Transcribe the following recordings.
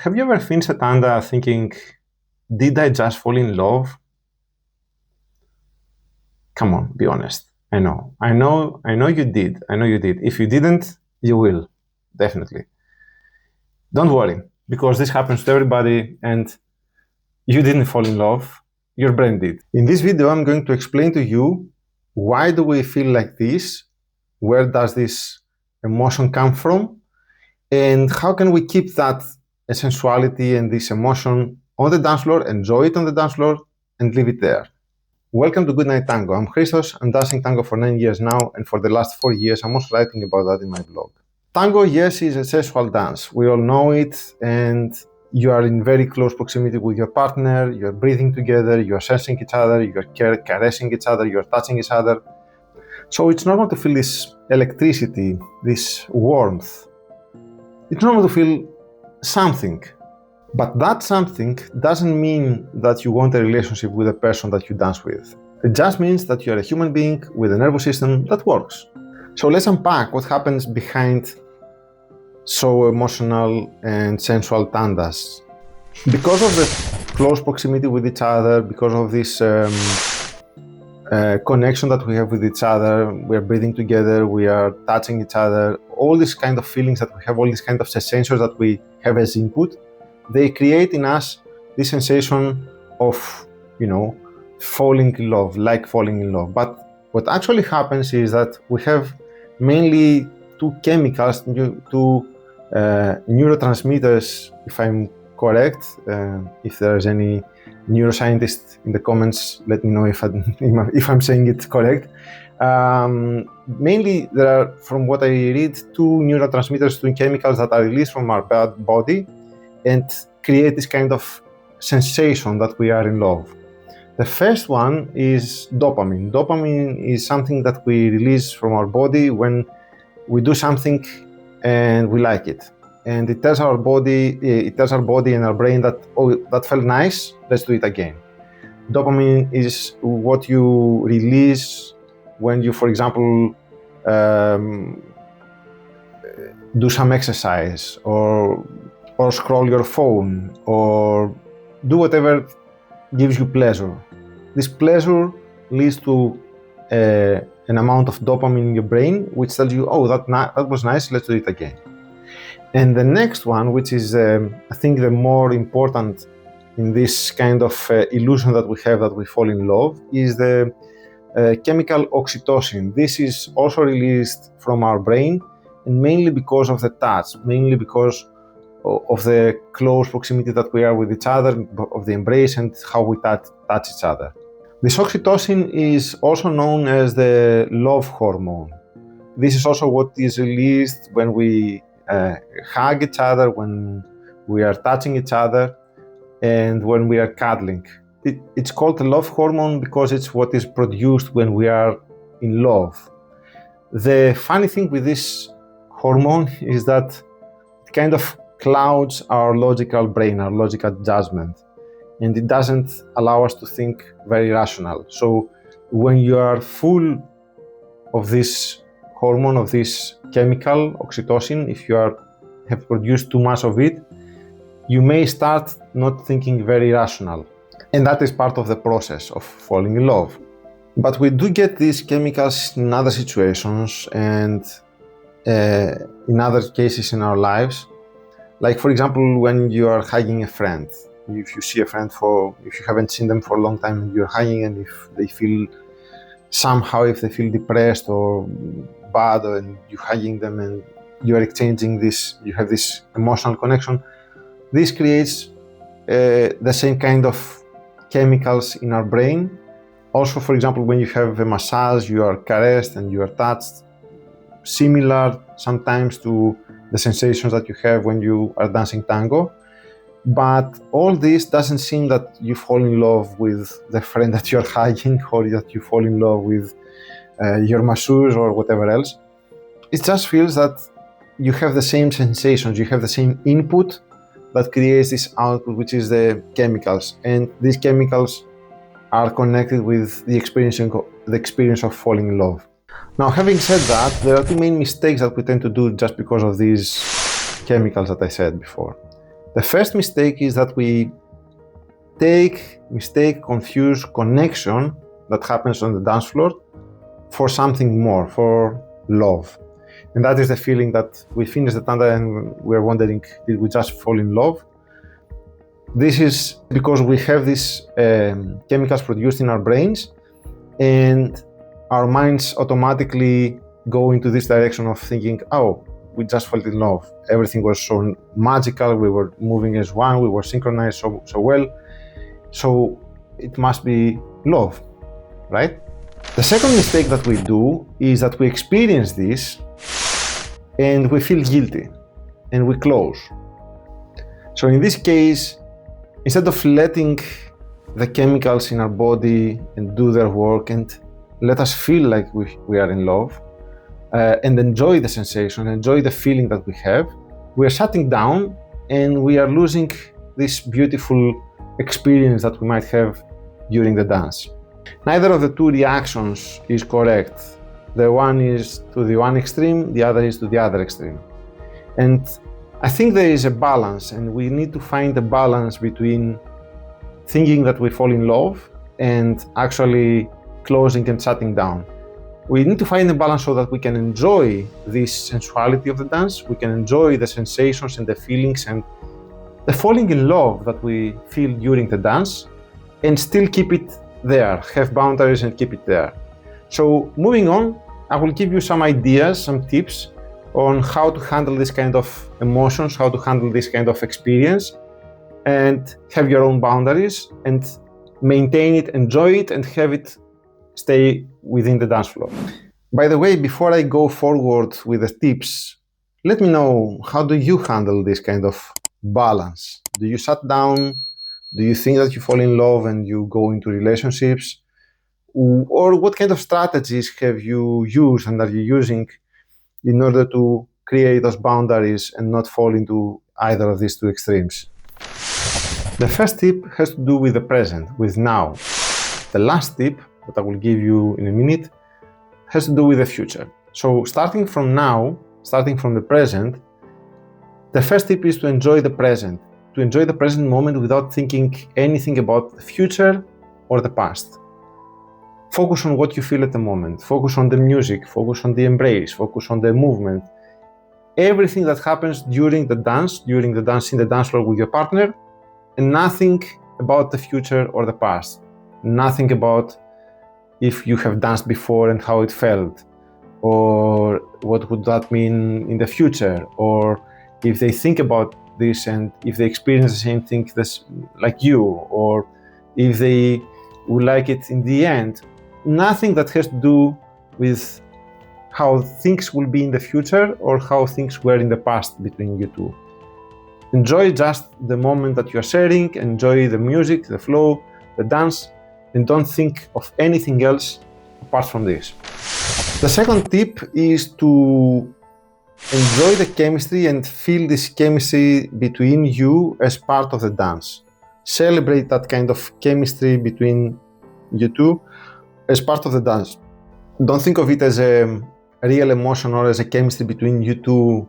Have you ever finished a tanda thinking, did I just fall in love? Come on, be honest. I know you did. I know you did. If you didn't, you will, definitely. Don't worry, because this happens to everybody and you didn't fall in love, your brain did. In this video, I'm going to explain to you why do we feel like this, where does this emotion come from, and how can we keep that sensuality and this emotion on the dance floor, enjoy it on the dance floor, and leave it there. Welcome to Goodnight Tango. I'm Christos. I'm dancing tango for 9 years now, and for the last 4 years, I'm also writing about that in my blog. Tango, yes, is a sensual dance. We all know it, and you are in very close proximity with your partner, you're breathing together, you're sensing each other, you're caressing each other, you're touching each other. So it's normal to feel this electricity, this warmth. It's normal to feel something. But that something doesn't mean that you want a relationship with the person that you dance with. It just means that you're a human being with a nervous system that works. So let's unpack what happens behind so emotional and sensual tandas. Because of the close proximity with each other, because of this connection that we have with each other, we are breathing together, we are touching each other, all these kind of feelings that we have, all these kind of sensations that we have as input, they create in us this sensation of, falling in love, like falling in love. But what actually happens is that we have mainly two chemicals, two neurotransmitters, if I'm correct. If there's any neuroscientist in the comments, let me know if I'm saying it correct. Mainly, there are, from what I read, two neurotransmitters, two chemicals that are released from our body and create this kind of sensation that we are in love. The first one is dopamine. Dopamine is something that we release from our body when we do something and we like it. And it tells our body and our brain that, oh, that felt nice, let's do it again. Dopamine is what you release when you, for example, do some exercise or scroll your phone or do whatever gives you pleasure. This pleasure leads to an amount of dopamine in your brain, which tells you, oh, that was nice, let's do it again. And the next one, which is, I think, the more important in this kind of illusion that we have that we fall in love, is the chemical oxytocin. This is also released from our brain, and mainly because of the touch, mainly because of the close proximity that we are with each other, of the embrace and how we touch each other. This oxytocin is also known as the love hormone. This is also what is released when we hug each other, when we are touching each other, and when we are cuddling. It's called the love hormone because it's what is produced when we are in love. The funny thing with this hormone is that it kind of clouds our logical brain, our logical judgment, and it doesn't allow us to think very rational. So when you are full of this hormone, of this chemical, oxytocin, if you have produced too much of it, you may start not thinking very rational. And that is part of the process of falling in love. But we do get these chemicals in other situations and in other cases in our lives. Like, for example, when you are hugging a friend. If you see a friend if you haven't seen them for a long time and you're hugging, and if they feel depressed or bad, and you're hugging them and you're exchanging this, you have this emotional connection, this creates the same kind of chemicals in our brain. Also, for example, when you have a massage, you are caressed and you are touched, similar sometimes to the sensations that you have when you are dancing tango. But all this doesn't seem that you fall in love with the friend that you're hugging, or that you fall in love with your masseuse or whatever else. It just feels that you have the same sensations, you have the same input that creates this output, which is the chemicals. And these chemicals are connected with the experience of falling in love. Now, having said that, there are two main mistakes that we tend to do just because of these chemicals that I said before. The first mistake is that we confuse connection that happens on the dance floor for something more, for love. And that is the feeling that we finish the tanda and we're wondering, did we just fall in love? This is because we have these chemicals produced in our brains, and our minds automatically go into this direction of thinking, oh, we just fell in love. Everything was so magical, we were moving as one, we were synchronized so well. So it must be love, right? The second mistake that we do is that we experience this and we feel guilty and we close. So in this case, instead of letting the chemicals in our body and do their work and let us feel like we are in love and enjoy the sensation, enjoy the feeling that we have, we are shutting down and we are losing this beautiful experience that we might have during the dance. Neither of the two reactions is correct. The one is to the one extreme, the other is to the other extreme. And I think there is a balance, and we need to find a balance between thinking that we fall in love and actually closing and shutting down. We need to find a balance so that we can enjoy this sensuality of the dance, we can enjoy the sensations and the feelings and the falling in love that we feel during the dance, and still keep it there, have boundaries and keep it there. So moving on, I will give you some ideas, some tips on how to handle this kind of emotions, how to handle this kind of experience, and have your own boundaries and maintain it, enjoy it, and have it stay within the dance floor. By the way, before I go forward with the tips, let me know, how do you handle this kind of balance? Do you shut down? Do you think that you fall in love and you go into relationships? Or what kind of strategies have you used and are you using in order to create those boundaries and not fall into either of these two extremes? The first tip has to do with the present, with now. The last tip that I will give you in a minute has to do with the future. So starting from now, starting from the present, the first tip is to enjoy the present moment without thinking anything about the future or the past. Focus on what you feel at the moment, focus on the music, focus on the embrace, focus on the movement. Everything that happens during the dance in the dance floor with your partner, and nothing about the future or the past. Nothing about if you have danced before and how it felt, or what would that mean in the future, or if they think about this and if they experience the same thing like you, or if they would like it in the end. Nothing that has to do with how things will be in the future or how things were in the past between you two. Enjoy just the moment that you are sharing, enjoy the music, the flow, the dance, and don't think of anything else apart from this. The second tip is to enjoy the chemistry and feel this chemistry between you as part of the dance. Celebrate that kind of chemistry between you two as part of the dance. Don't think of it as a real emotion or as a chemistry between you two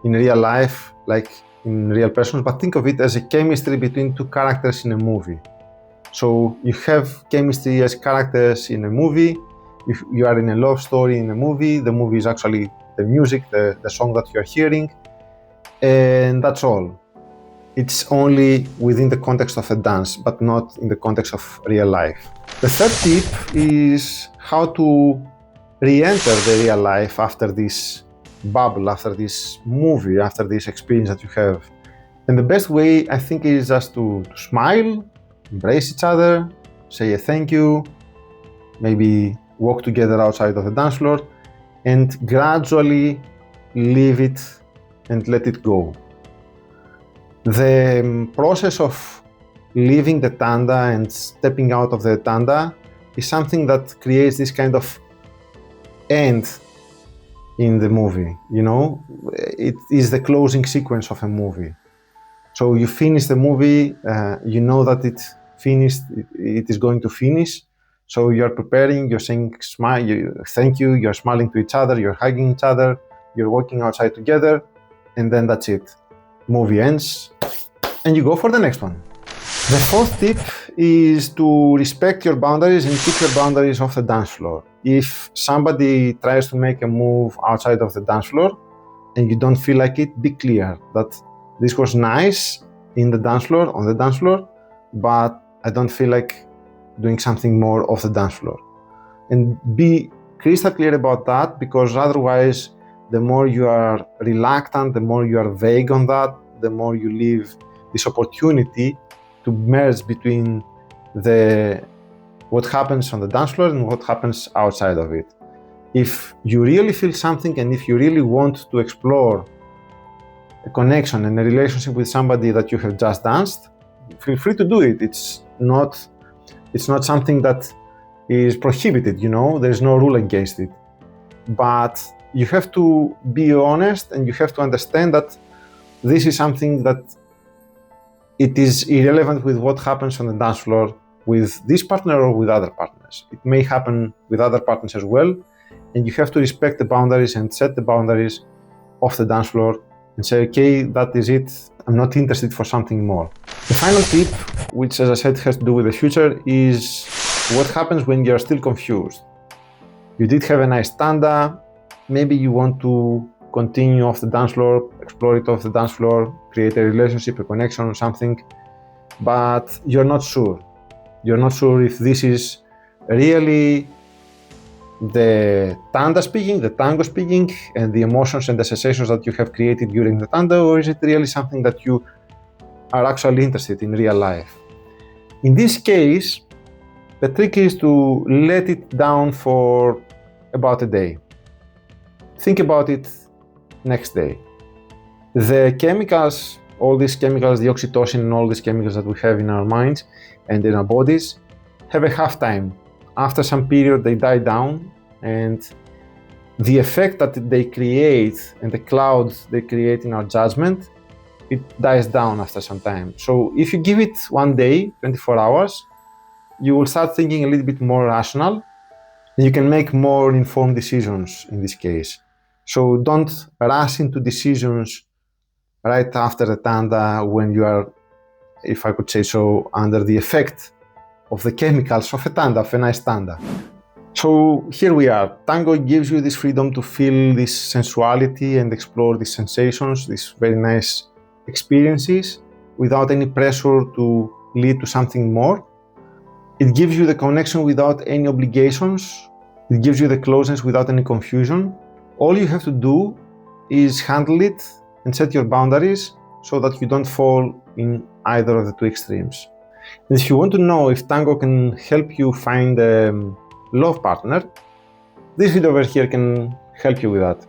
in real life, like in real persons, but think of it as a chemistry between two characters in a movie. So you have chemistry as characters in a movie. If you are in a love story in a movie, the movie is actually the music, the song that you are hearing, and that's all. It's only within the context of a dance, but not in the context of real life. The third tip is how to re-enter the real life after this bubble, after this movie, after this experience that you have. And the best way, I think, is just to smile, embrace each other, say a thank you, maybe walk together outside of the dance floor, and gradually leave it and let it go. The process of leaving the tanda and stepping out of the tanda is something that creates this kind of end in the movie, you know? It is the closing sequence of a movie. So you finish the movie, you know that it finished, it is going to finish. So you're preparing, you're saying thank you, you're smiling to each other, you're hugging each other, you're walking outside together, and then that's it. movie ends, and you go for the next one. The fourth tip is to respect your boundaries and keep your boundaries off the dance floor. If somebody tries to make a move outside of the dance floor and you don't feel like it, be clear that this was nice in the dance floor, on the dance floor, but I don't feel like doing something more off the dance floor. And be crystal clear about that, because otherwise, the more you are reluctant, the more you are vague on that, the more you leave this opportunity to merge between what happens on the dance floor and what happens outside of it. If you really feel something and if you really want to explore a connection and a relationship with somebody that you have just danced, feel free to do it. It's not something that is prohibited, there's no rule against it. But you have to be honest and you have to understand that this is something that it is irrelevant with what happens on the dance floor with this partner or with other partners. It may happen with other partners as well, and you have to respect the boundaries and set the boundaries off the dance floor and say, okay, that is it. I'm not interested for something more. The final tip, which as I said has to do with the future, is what happens when you're still confused. You did have a nice tanda, maybe you want to continue off the dance floor, explore it off the dance floor, create a relationship, a connection or something, but you're not sure. You're not sure if this is really the tanda speaking, the tango speaking, and the emotions and the sensations that you have created during the tanda, or is it really something that you are actually interested in real life? In this case, the trick is to let it down for about a day. Think about it next day. The chemicals, all these chemicals, the oxytocin and all these chemicals that we have in our minds and in our bodies, have a half-time. After some period, they die down, and the effect that they create and the clouds they create in our judgment, it dies down after some time. So if you give it one day, 24 hours, you will start thinking a little bit more rational, and you can make more informed decisions in this case. So don't rush into decisions right after the tanda when you are, if I could say so, under the effect of the chemicals of a tanda, of a nice tanda. So here we are. Tango gives you this freedom to feel this sensuality and explore these sensations, these very nice experiences, without any pressure to lead to something more. It gives you the connection without any obligations. It gives you the closeness without any confusion. All you have to do is handle it and set your boundaries so that you don't fall in either of the two extremes. And if you want to know if tango can help you find a love partner, this video over here can help you with that.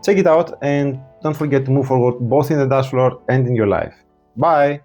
Check it out and don't forget to move forward both in the dance floor and in your life. Bye!